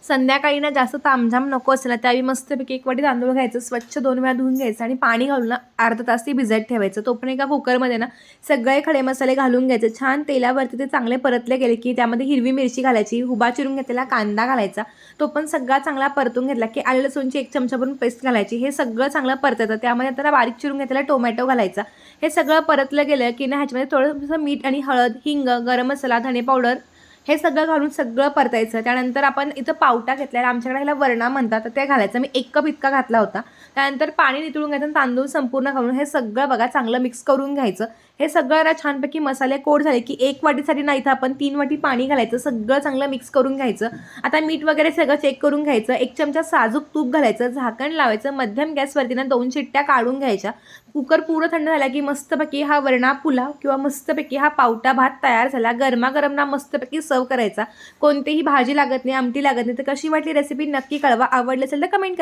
संध्याकाळी ना जास्त तामझाम नको असेल ना त्यावेळी मस्तपैकी एक वाटी तांदूळ घ्यायचं, स्वच्छ 2 वेळा धुवून घ्यायचं आणि पाणी घालून ना अर्धा तास ती भिजत ठेवायचं. तो पण एका कुकरमध्ये ना सगळे खडे मसाले घालून घ्यायचे. छान तेलावरती ते चांगले परतले गेले की त्यामध्ये हिरवी मिरची घालायची, उभा चिरून घेतलेला कांदा घालायचा. तो पण सगळा चांगला परतून घेतला की आलं लसूणची 1 चमचाभरून पेस्ट घालायची. हे सगळं चांगलं परतायचं. त्यामध्ये आता बारीक चिरून घेतलेला टोमॅटो घालायचा. हे सगळं परतलं गेलं की ना ह्याच्यामध्ये थोडंसं मीठ आणि हळद, हिंग, गरम मसाला, धणे पावडर हे सगळं घालून सगळं परतायचं. त्यानंतर आपण इथं पावटा घेतलेला, आमच्याकडे ह्याला वरणा म्हणतात, तर ते घालायचं. मी 1 कप इतका घातला होता. त्यानंतर पाणी नितळून घ्यायचं आणि तांदूळ संपूर्ण घालून हे सगळं बघा चांगलं मिक्स करून घ्यायचं. हे सगळं ना छानपैकी मसाले कोट झाले की 1 वाटीसाठी ना इथं आपण 3 वाटी पाणी घालायचं. सगळं चांगलं मिक्स करून घ्यायचं. आता मीठ वगैरे सगळं चेक करून घ्यायचं. 1 चमचा साजूक तूप घालायचं, झाकण लावायचं, मध्यम गॅसवरती ना 2 शिट्ट्या काढून घ्यायच्या. कुकर पूर्ण थंड झाला की मस्तपैकी हा वरणा पुलाव किंवा मस्तपैकी हा पावटा भात तयार झाला. गरमागरम ना मस्तपैकी सर्व करायचा. कोणतीही भाजी लागत नाही, आमटी लागत नाही. तर कशी वाटली रेसिपी नक्की कळवा. आवडली असेल तर कमेंट करा.